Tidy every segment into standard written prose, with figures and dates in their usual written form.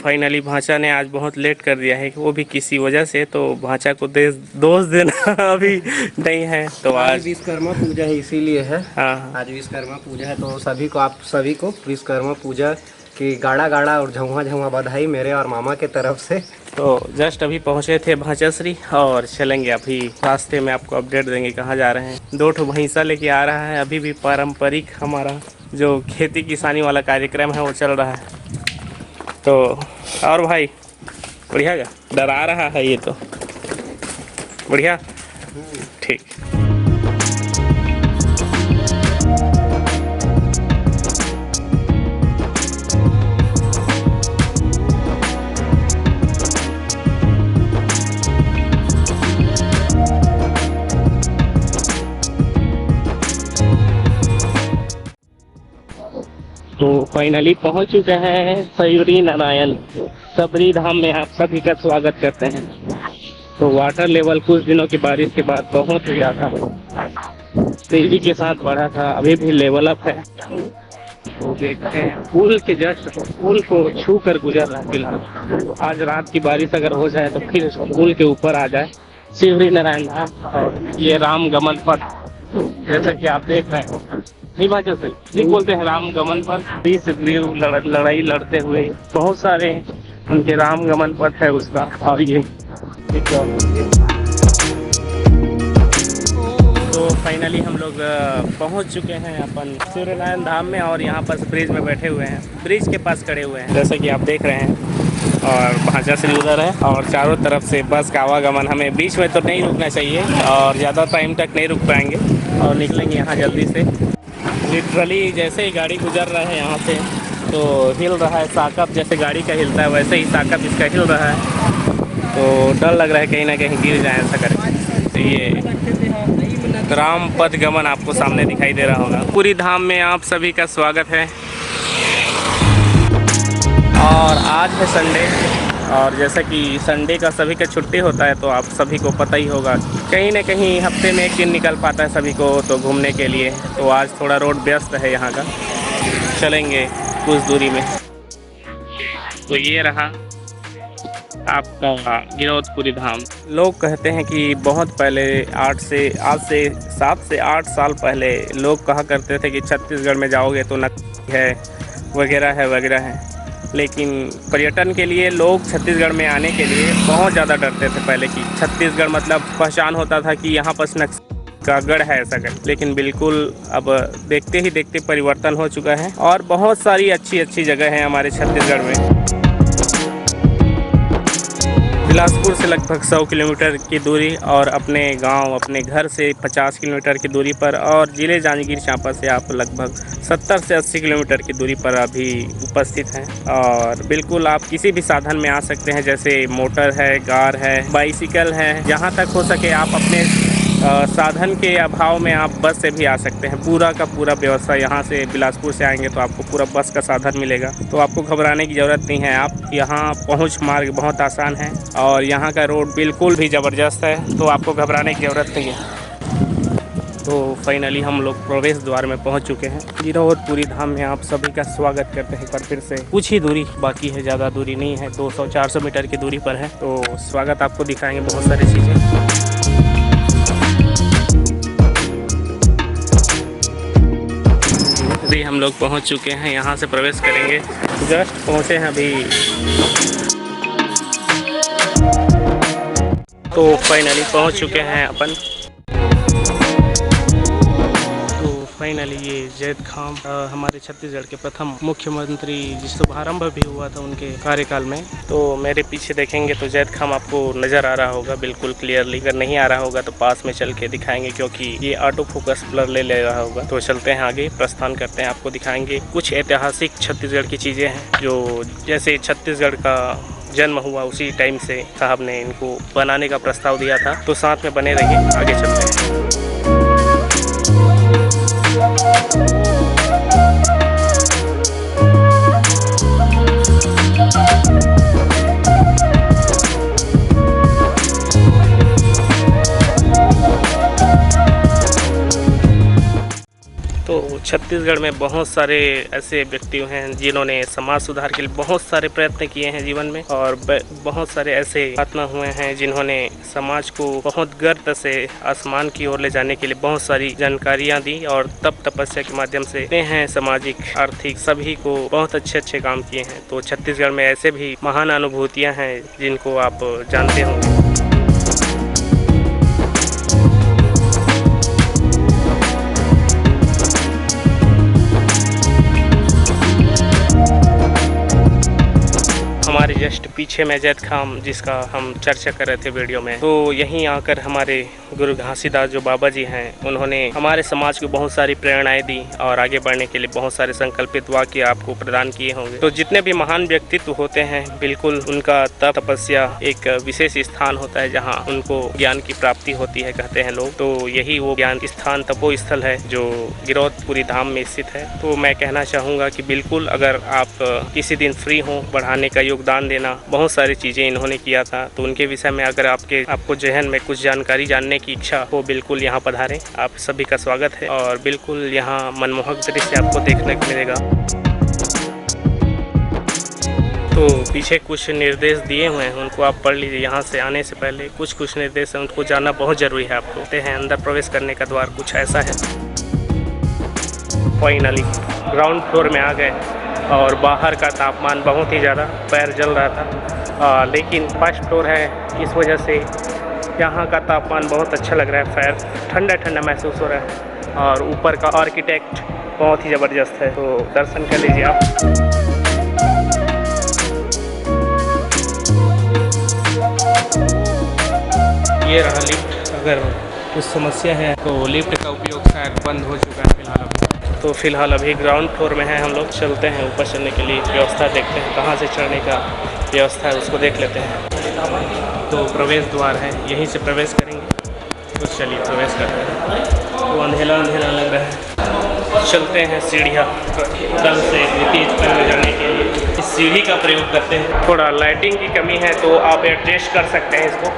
Finally भांचा ने आज बहुत लेट कर दिया है, वो भी किसी वजह से, तो भांचा को दोष देना अभी नहीं है। तो आज विश्वकर्मा पूजा है इसीलिए है। हाँ, आज विश्वकर्मा पूजा है तो आप सभी को विश्वकर्मा पूजा की गाड़ा गाड़ा और झुमा झुमा बधाई मेरे और मामा के तरफ से। तो जस्ट अभी पहुंचे थे भांचाश्री और चलेंगे अभी रास्ते में, आपको अपडेट देंगे कहाँ जा रहे हैं। 2 ठो भैंसा लेके आ रहा है, अभी भी पारंपरिक हमारा जो खेती किसानी वाला कार्यक्रम है वो चल रहा है। तो और भाई बढ़िया क्या डरा रहा है ये, तो बढ़िया ठीक। तो फाइनली पहुंच चुके हैं सयूरी नारायण सबरी धाम में, आप सभी का स्वागत करते हैं। तो वाटर लेवल कुछ दिनों की बारिश के बाद बहुत गया था, तेजी के साथ बढ़ा था, अभी भी लेवल अप है। तो देखते हैं पुल के जस्ट पुल को छू कर गुजर रहा है फिलहाल। आज रात की बारिश अगर हो जाए तो फिर पुल के ऊपर आ जाए शिवरी नारायण धाम। और ये राम गमन पथ जैसा कि आप देख रहे हैं, नहीं भाषा से ठीक बोलते हैं राम गमन पथ। 20 लड़ाई लड़ते हुए बहुत सारे उनके राम गमन पथ है उसका। और ये तो फाइनली हम लोग पहुंच चुके हैं अपन सूर्यनारायण धाम में, और यहाँ पर ब्रिज में बैठे हुए हैं, ब्रिज के पास खड़े हुए हैं जैसा कि आप देख रहे हैं। और भांचा से उधर है और चारों तरफ से बस का आवागमन, हमें बीच में तो नहीं रुकना चाहिए और ज़्यादा टाइम तक नहीं रुक पाएंगे और निकलेंगे यहाँ जल्दी से। लिटरली जैसे ही गाड़ी गुजर रहा है यहाँ से तो हिल रहा है साकप, जैसे गाड़ी का हिलता है वैसे ही साकप इसका हिल रहा है। तो डर लग रहा है कहीं ना कहीं गिर जाए ऐसा करके। तो ये राम पथ गमन आपको सामने दिखाई दे रहा होगा। पूरी धाम में आप सभी का स्वागत है। और आज है संडे, और जैसा कि संडे का सभी का छुट्टी होता है तो आप सभी को पता ही होगा कहीं ना कहीं हफ्ते में एक दिन निकल पाता है सभी को तो घूमने के लिए। तो आज थोड़ा रोड व्यस्त है यहाँ का, चलेंगे कुछ दूरी में। तो ये रहा आपका गिरौदपुरी धाम। लोग कहते हैं कि बहुत पहले आज से 7 से 8 साल पहले लोग कहा करते थे कि छत्तीसगढ़ में जाओगे तो नकली है वगैरह है। लेकिन पर्यटन के लिए लोग छत्तीसगढ़ में आने के लिए बहुत ज़्यादा डरते थे पहले की। छत्तीसगढ़ मतलब पहचान होता था कि यहाँ पर नक्सल का गढ़ है ऐसा कर, लेकिन बिल्कुल अब देखते ही देखते परिवर्तन हो चुका है और बहुत सारी अच्छी जगह हैं हमारे छत्तीसगढ़ में। बिलासपुर से लगभग 100 किलोमीटर की दूरी और अपने गांव अपने घर से 50 किलोमीटर की दूरी पर, और जिले जांजगीर चांपा से आप लगभग 70 से 80 किलोमीटर की दूरी पर अभी उपस्थित हैं। और बिल्कुल आप किसी भी साधन में आ सकते हैं, जैसे मोटर है, कार है, बाइसिकल है। जहां तक हो सके आप अपने साधन के अभाव में आप बस से भी आ सकते हैं। पूरा का पूरा व्यवस्था यहाँ से बिलासपुर से आएंगे तो आपको पूरा बस का साधन मिलेगा, तो आपको घबराने की ज़रूरत नहीं है। आप यहाँ पहुँच मार्ग बहुत आसान है और यहाँ का रोड बिल्कुल भी ज़बरदस्त है, तो आपको घबराने की ज़रूरत नहीं है। तो फाइनली हम लोग प्रवेश द्वार में पहुँच चुके हैं। गिरौदपुरी धाम में आप सभी का स्वागत करते हैं। पर फिर से कुछ ही दूरी बाकी है, ज़्यादा दूरी नहीं है, 200-400 मीटर की दूरी पर है। तो स्वागत आपको दिखाएंगे बहुत सारी चीज़ें। अभी हम लोग पहुंच चुके हैं, यहाँ से प्रवेश करेंगे। जस्ट पहुंचे हैं अभी। तो फाइनली पहुंच चुके हैं अपन। तो फाइनली ये जैद खान हमारे छत्तीसगढ़ के प्रथम मुख्यमंत्री जिस शुभारंभ भी हुआ था उनके कार्यकाल में। तो मेरे पीछे देखेंगे तो जैद खान आपको नज़र आ रहा होगा बिल्कुल क्लियरली। अगर नहीं आ रहा होगा तो पास में चल के दिखाएंगे, क्योंकि ये ऑटो फोकस ब्लर ले रहा होगा। तो चलते हैं आगे, प्रस्थान करते हैं, आपको दिखाएंगे कुछ ऐतिहासिक छत्तीसगढ़ की चीज़ें हैं जो जैसे छत्तीसगढ़ का जन्म हुआ उसी टाइम से साहब ने इनको बनाने का प्रस्ताव दिया था। तो साथ में बने रहिए, आगे चलते हैं। छत्तीसगढ़ में बहुत सारे ऐसे व्यक्ति हैं जिन्होंने समाज सुधार के लिए बहुत सारे प्रयत्न किए हैं जीवन में, और बहुत सारे ऐसे महात्मा हुए हैं जिन्होंने समाज को बहुत गर्त से आसमान की ओर ले जाने के लिए बहुत सारी जानकारियां दी और तप तपस्या के माध्यम से हैं सामाजिक आर्थिक सभी को बहुत अच्छे काम किए हैं। तो छत्तीसगढ़ में ऐसे भी महान अनुभूतियाँ हैं जिनको आप जानते होंगे। हमारे जस्ट पीछे में जैत खाम जिसका हम चर्चा कर रहे थे वीडियो में, तो यहीं आकर हमारे गुरु घासीदास जो बाबा जी हैं उन्होंने हमारे समाज को बहुत सारी प्रेरणाएं दी और आगे बढ़ने के लिए बहुत सारे संकल्पित वाक्य आपको प्रदान किए होंगे। तो जितने भी महान व्यक्तित्व होते हैं बिल्कुल उनका तप तपस्या एक विशेष स्थान होता है जहाँ उनको ज्ञान की प्राप्ति होती है कहते हैं लोग। तो यही वो ज्ञान स्थान तपो स्थल है जो गिरौदपुरी धाम में स्थित है। तो मैं कहना चाहूँगा कि बिल्कुल अगर आप किसी दिन फ्री हों बढ़ाने का योगदान देना, बहुत सारी चीज़ें इन्होंने किया था तो उनके विषय में अगर आपको जहन में कुछ जानकारी जानने की इच्छा हो बिल्कुल यहाँ पधारें। आप सभी का स्वागत है और बिल्कुल यहाँ मनमोहक दृश्य आपको देखने को मिलेगा। तो पीछे कुछ निर्देश दिए हुए हैं उनको आप पढ़ लीजिए। यहाँ से आने से पहले कुछ निर्देश है उनको जानना बहुत ज़रूरी है। आपको कहते हैं अंदर प्रवेश करने का द्वार कुछ ऐसा है। फाइनली ग्राउंड फ्लोर में आ गए और बाहर का तापमान बहुत ही ज़्यादा पैर जल रहा था, लेकिन फर्स्ट फ्लोर है इस वजह से यहाँ का तापमान बहुत अच्छा लग रहा है। पैर ठंडा ठंडा महसूस हो रहा है और ऊपर का आर्किटेक्ट बहुत ही ज़बरदस्त है। तो दर्शन कर लीजिए आप। ये रहा लिफ्ट। अगर कुछ समस्या है तो लिफ्ट का उपयोग शायद बंद हो चुका है फिलहाल। तो फिलहाल अभी ग्राउंड फ्लोर में हैं हम लोग। चलते हैं ऊपर चढ़ने के लिए व्यवस्था देखते हैं कहाँ से चढ़ने का व्यवस्था है उसको देख लेते हैं। तो प्रवेश द्वार है यहीं से प्रवेश करेंगे। तो चलिए प्रवेश करते हैं। तो अंधेरा लग रहा है। चलते हैं सीढ़ियाँ तल से द्वितीय स्तर में जाने के लिए इस सीढ़ी का प्रयोग करते हैं। थोड़ा लाइटिंग की कमी है तो आप एडजस्ट कर सकते हैं इसको।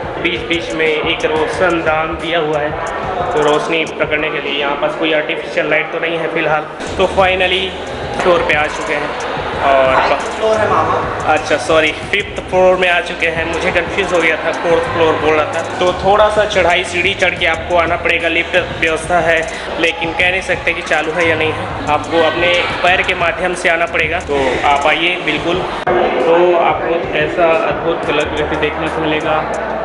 बीच में एक रोशनदान दिया हुआ है तो रोशनी पकड़ने के लिए। यहाँ पास कोई आर्टिफिशियल लाइट तो नहीं है फिलहाल। तो फाइनली फ्लोर पे आ चुके हैं और फ्लोर है मामा। अच्छा सॉरी 5th फ्लोर में आ चुके हैं। मुझे कंफ्यूज हो गया था 4th फ्लोर बोल रहा था। तो थोड़ा सा चढ़ाई सीढ़ी चढ़ के आपको आना पड़ेगा। लिफ्ट व्यवस्था है लेकिन कह नहीं सकते कि चालू है या नहीं है। आपको अपने पैर के माध्यम से आना पड़ेगा। तो आप आइए बिल्कुल। तो आपको ऐसा अद्भुत कलाकृति देखने को मिलेगा।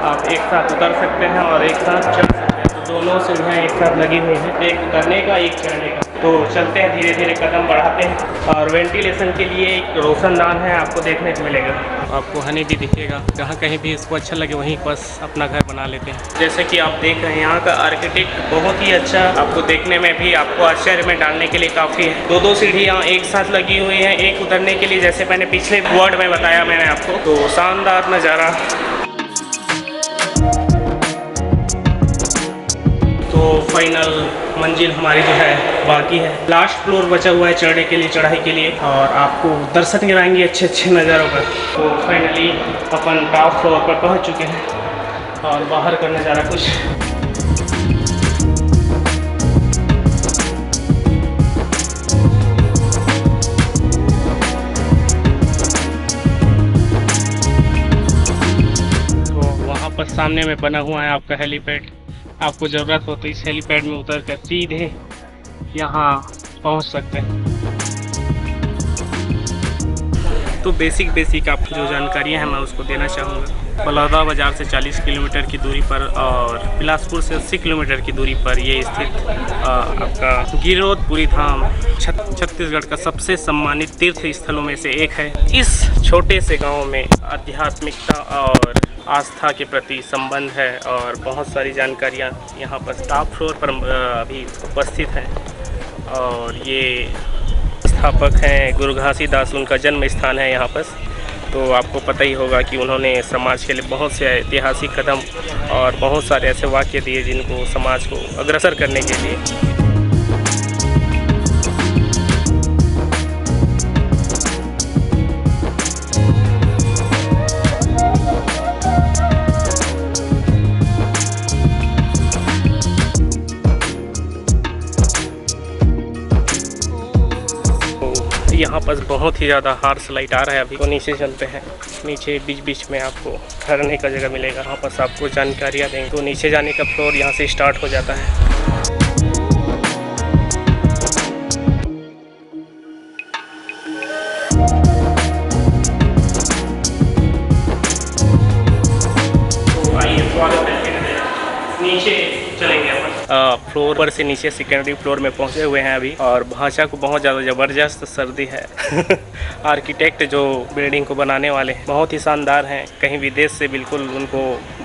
आप एक साथ उतर सकते हैं और एक साथ चढ़ सकते हैं। तो दोनों सीढ़ियाँ एक साथ लगी हुई हैं, एक उतरने का एक चढ़ने का। तो चलते हैं धीरे धीरे कदम बढ़ाते हैं। और वेंटिलेशन के लिए एक रोशनदान है आपको देखने को मिलेगा। आपको हनी भी दिखेगा। जहाँ कहीं भी इसको अच्छा लगे वहीं बस अपना घर बना लेते हैं। जैसे कि आप देख रहे हैं यहाँ का आर्किटेक्ट बहुत ही अच्छा। आपको देखने में भी आपको आश्चर्य में डालने के लिए काफ़ी है। दो सीढ़ियाँ एक साथ लगी हुई हैं एक उतरने के लिए। जैसे मैंने पिछले वर्ड में बताया मैंने आपको। तो शानदार नज़ारा। तो फाइनल मंजिल हमारी जो है बाकी है। लास्ट फ्लोर बचा हुआ है चढ़ने के लिए चढ़ाई के लिए और आपको दर्शन कराएंगे अच्छे नज़ारों पर। तो फाइनली अपन टॉप फ्लोर पर पहुंच चुके हैं और बाहर का नज़ारा कुछ तो वहाँ पर सामने में बना हुआ है आपका हेलीपैड। आपको ज़रूरत हो तो इस हेलीपैड में उतर कर सीधे यहाँ पहुँच सकते हैं। तो बेसिक आपको जो जानकारियाँ हैं मैं उसको देना चाहूँगा। बलौदा बाज़ार से 40 किलोमीटर की दूरी पर और बिलासपुर से 80 किलोमीटर की दूरी पर ये स्थित आपका गिरौदपुरी धाम छत्तीसगढ़ का सबसे सम्मानित तीर्थ स्थलों में से एक है। इस छोटे से गांव में आध्यात्मिकता और आस्था के प्रति संबंध है और बहुत सारी जानकारियां यहाँ पर टॉप फ्लोर पर अभी उपस्थित हैं। और ये स्थापक हैं गुरु घासीदास, उनका जन्म स्थान है यहाँ पर। तो आपको पता ही होगा कि उन्होंने समाज के लिए बहुत से ऐतिहासिक कदम और बहुत सारे ऐसे वाक्य दिए जिनको समाज को अग्रसर करने के लिए। यहाँ पर बहुत ही ज़्यादा हार्श लाइट आ रहा है अभी। तो नीचे चलते हैं, नीचे बीच बीच में आपको ठहरने का जगह मिलेगा, वहाँ पर आपको जानकारियाँ देंगे। तो नीचे जाने का फ्लोर यहाँ से स्टार्ट हो जाता है। नीचे चलेंगे अपन फ्लोर पर से नीचे सेकेंडरी फ्लोर में पहुंचे हुए हैं अभी, और भाषा को बहुत ज़्यादा ज़बरदस्त सर्दी है। आर्किटेक्ट जो बिल्डिंग को बनाने वाले हैं बहुत ही शानदार हैं, कहीं विदेश से बिल्कुल उनको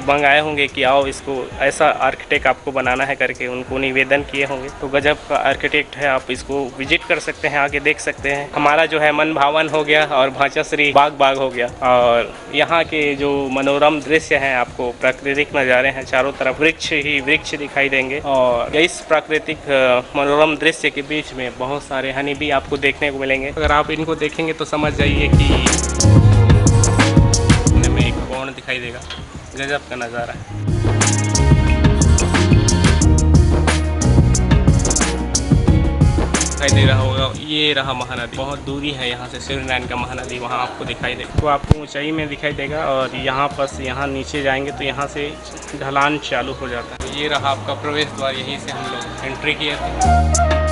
मंगाए होंगे कि आओ इसको ऐसा आर्किटेक्ट आपको बनाना है करके उनको निवेदन किए होंगे। तो गजब का आर्किटेक्ट है, आप इसको विजिट कर सकते हैं, आके देख सकते हैं। हमारा जो है मन भावन हो गया और भाषा श्री बाग बाग हो गया। और यहाँ के जो मनोरम दृश्य हैं, आपको प्राकृतिक नज़ारे हैं, चारों तरफ वृक्ष ही वृक्ष दिखाई देंगे। और इस प्राकृतिक मनोरम दृश्य के बीच में बहुत सारे हनी भी आपको देखने को मिलेंगे। अगर आप इनको देखेंगे तो समझ जाइए कि में एक पौड़ दिखाई देगा। गजब का नज़ारा है। दिखाई दे रहा होगा, ये रहा महानदी। बहुत दूरी है यहाँ से, सूर्यनारायण का महानदी वहाँ आपको दिखाई देगा। तो आपको ऊंचाई में दिखाई देगा। और यहाँ पर यहाँ नीचे जाएंगे तो यहाँ से ढलान चालू हो जाता है। तो ये रहा आपका प्रवेश द्वार, यहीं से हम लोग एंट्री किए थे।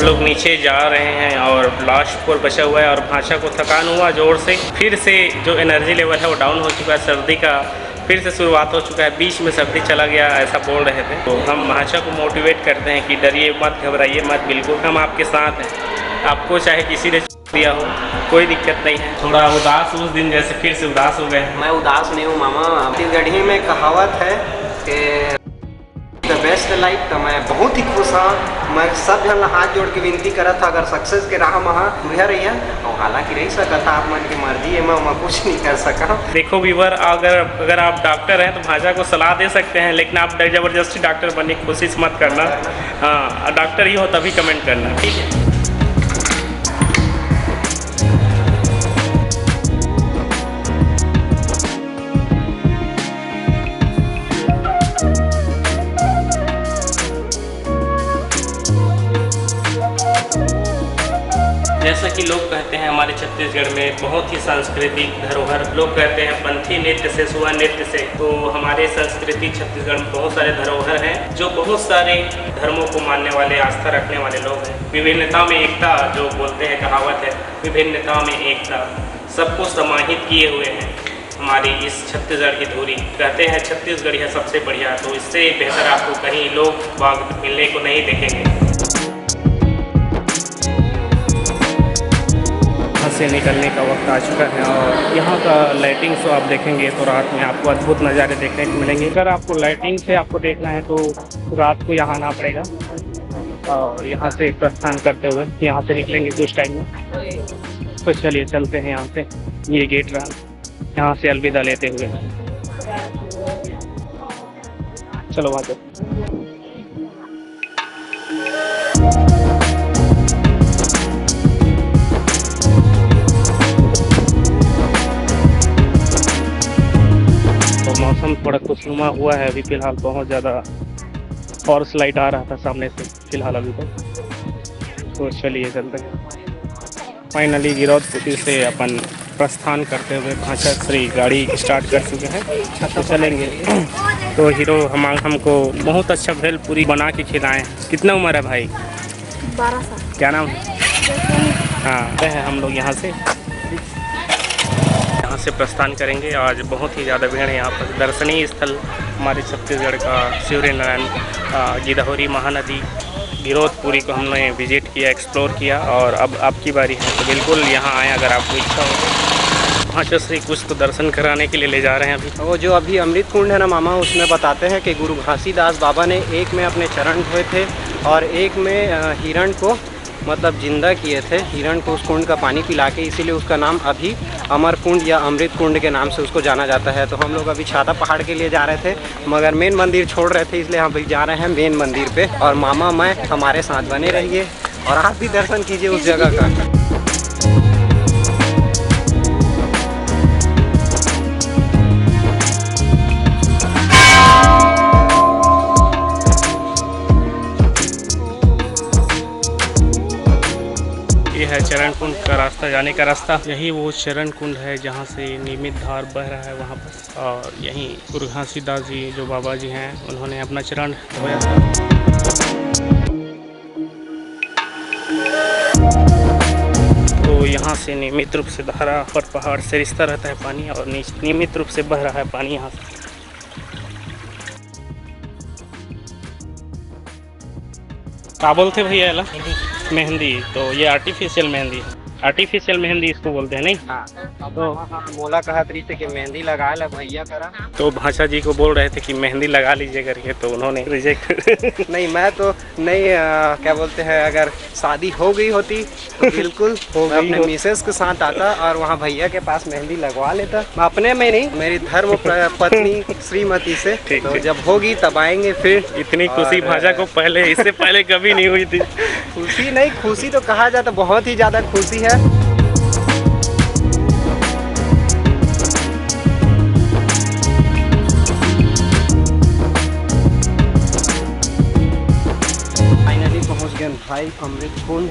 लोग नीचे जा रहे हैं और लास्ट फ्लोर बचा हुआ है। और भाषा को थकान हुआ जोर से, फिर से जो एनर्जी लेवल है वो डाउन हो चुका है। सर्दी का फिर से शुरुआत हो चुका है, बीच में सर्दी चला गया ऐसा बोल रहे थे। तो हम भाषा को मोटिवेट करते हैं कि डरिए मत, घबराइए मत, बिल्कुल हम आपके साथ हैं। आपको चाहे किसी ने दिया हो कोई दिक्कत नहीं है। थोड़ा उदास उस दिन जैसे फिर से उदास हो गए। मैं उदास नहीं हूँ मामा। छत्तीसगढ़ी में कहावत है कि द बेस्ट लाइफ। तो मैं बहुत ही खुश हाँ। मैं सब जन हाथ जोड़ के विनती करा था, अगर सक्सेस के राह महा तुझे रही है और हालांकि रही सका था, आप मन की मर्जी है, मैं कुछ नहीं कर सका। देखो व्यूअर, अगर आप डॉक्टर हैं तो भाषा को सलाह दे सकते हैं, लेकिन आप ज़बरदस्ती डॉक्टर बनने की कोशिश मत करना। हाँ, डॉक्टर ही हो तभी कमेंट करना, ठीक है। जैसा कि लोग कहते हैं हमारे छत्तीसगढ़ में बहुत ही सांस्कृतिक धरोहर, लोग कहते हैं पंथी नृत्य से सुआ नृत्य से। तो हमारे संस्कृति छत्तीसगढ़ में बहुत सारे धरोहर हैं जो बहुत सारे धर्मों को मानने वाले, आस्था रखने वाले लोग हैं। विभिन्नता में एकता जो बोलते हैं, कहावत है, विभिन्नता में एकता, सबको समाहित किए हुए हैं हमारी इस छत्तीसगढ़ की धुरी। कहते हैं छत्तीसगढ़ है सबसे बढ़िया, तो इससे बेहतर आपको कहीं लोग बाग मिलने को नहीं देखेंगे। से निकलने का वक्त आ चुका है और यहाँ का लाइटिंग शो आप देखेंगे तो रात में आपको अद्भुत नज़ारे देखने को मिलेंगे। अगर आपको लाइटिंग से आपको देखना है तो रात को यहाँ आना पड़ेगा। और यहाँ से प्रस्थान करते हुए यहाँ से निकलेंगे कुछ टाइम में। तो चलिए चलते हैं यहाँ से, ये गेट रहा, यहाँ से अलविदा लेते हुए। चलो वहाँ से मौसम थोड़ा खुशनुमा हुआ है अभी फ़िलहाल। बहुत ज़्यादा हॉर्स लाइट आ रहा था सामने से फ़िलहाल अभी तो चलिए चलते हैं। फाइनली गिरौदपुरी से अपन प्रस्थान करते हुए भाषा श्री गाड़ी स्टार्ट कर चुके हैं, तो चलेंगे। तो हीरो हमको बहुत अच्छा भेलपुरी बना के खिलाएँ। कितना उम्र है भाई? 12 साल। क्या नाम है? हाँ है, हम लोग यहाँ से प्रस्थान करेंगे। आज बहुत ही ज़्यादा भीड़ है यहाँ पर। दर्शनीय स्थल हमारे छत्तीसगढ़ का सूर्यनारायण, गिधौरी महानदी, गिरौदपुरी को हमने विजिट किया, एक्सप्लोर किया। और अब आपकी बारी है तो बिल्कुल यहाँ आएँ अगर आपको इच्छा हो। भाषा श्री कुछ तो दर्शन कराने के लिए ले जा रहे हैं अभी। वो जो अभी अमृत कुंड है ना मामा, उसमें बताते हैं कि गुरु घासीदास बाबा ने एक में अपने चरण धोए थे और एक में हिरण को मतलब जिंदा किए थे। हिरण को उस कुंड का पानी पिला के, इसीलिए उसका नाम अभी अमर कुंड या अमृत कुंड के नाम से उसको जाना जाता है। तो हम लोग अभी छाता पहाड़ के लिए जा रहे थे, मगर मेन मंदिर छोड़ रहे थे, इसलिए हम अभी जा रहे हैं मेन मंदिर पे। और मामा मैं हमारे साथ बने रहिए और आप भी दर्शन कीजिए उस जगह का। ये है चरण कुंड का रास्ता, जाने का रास्ता। यही वो चरण कुंड है जहाँ से नियमित धार बह रहा है वहाँ पर। और यहीं गुरु घासीदास जी जो बाबा जी हैं उन्होंने अपना चरण धोया था। तो यहाँ से नियमित रूप से धारा पर पहाड़ से रिश्ता रहता है पानी, और नियमित रूप से बह रहा है पानी यहाँ से। क्या बोलते भैया एला? मेहंदी। तो ये आर्टिफिशियल मेहंदी है, आर्टिफिशियल मेहंदी इसको बोलते हैं नहीं? हाँ। तो मोला कहा तरी थे कि मेहंदी लगा ला भैया करा। तो भाषा जी को बोल रहे थे कि मेहंदी लगा लीजिए करके, तो उन्होंने रिजेक्ट नहीं, मैं तो नहीं क्या बोलते हैं, अगर शादी हो गई होती तो बिल्कुल मैं अपने मिसेस के साथ आता और वहाँ भैया के पास मेहंदी लगवा लेता। मैं अपने में नहीं, मेरी धर्म पत्नी श्रीमती से। तो जब होगी तब आएंगे फिर। इतनी खुशी भाषा को पहले, इससे पहले कभी नहीं हुई थी। खुशी नहीं, खुशी तो कहा जाता बहुत ही ज़्यादा खुशी है। फाइनली पहुंच गए भाई अमृत कुंड।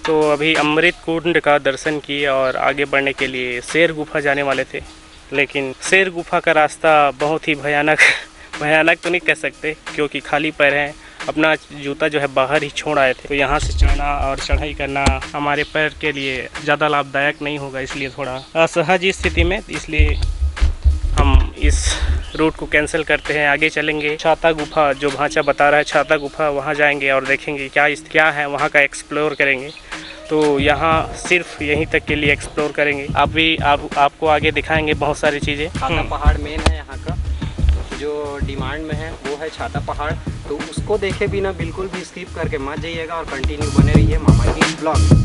तो अभी अमृत कुंड का दर्शन किए और आगे बढ़ने के लिए शेर गुफा जाने वाले थे, लेकिन शेर गुफा का रास्ता बहुत ही भयानक तो नहीं कह सकते, क्योंकि खाली पैर हैं। अपना जूता जो है बाहर ही छोड़ आए थे, तो यहाँ से चढ़ना और चढ़ाई करना हमारे पैर के लिए ज़्यादा लाभदायक नहीं होगा, इसलिए थोड़ा असहज स्थिति में, इसलिए हम इस रूट को कैंसिल करते हैं। आगे चलेंगे छाता गुफा, जो भांचा बता रहा है छाता गुफा, वहाँ जाएंगे और देखेंगे क्या है वहाँ का, एक्सप्लोर करेंगे। तो यहाँ सिर्फ यहीं तक के लिए एक्सप्लोर करेंगे। आपको आगे दिखाएंगे बहुत सारी चीज़ें। छाता पहाड़ मेन है यहाँ का, जो डिमांड में है वो है छाता पहाड़। तो उसको देखे बिना बिल्कुल भी स्किप करके मत जाइएगा और कंटिन्यू बने रहिए मामा की ब्लॉग।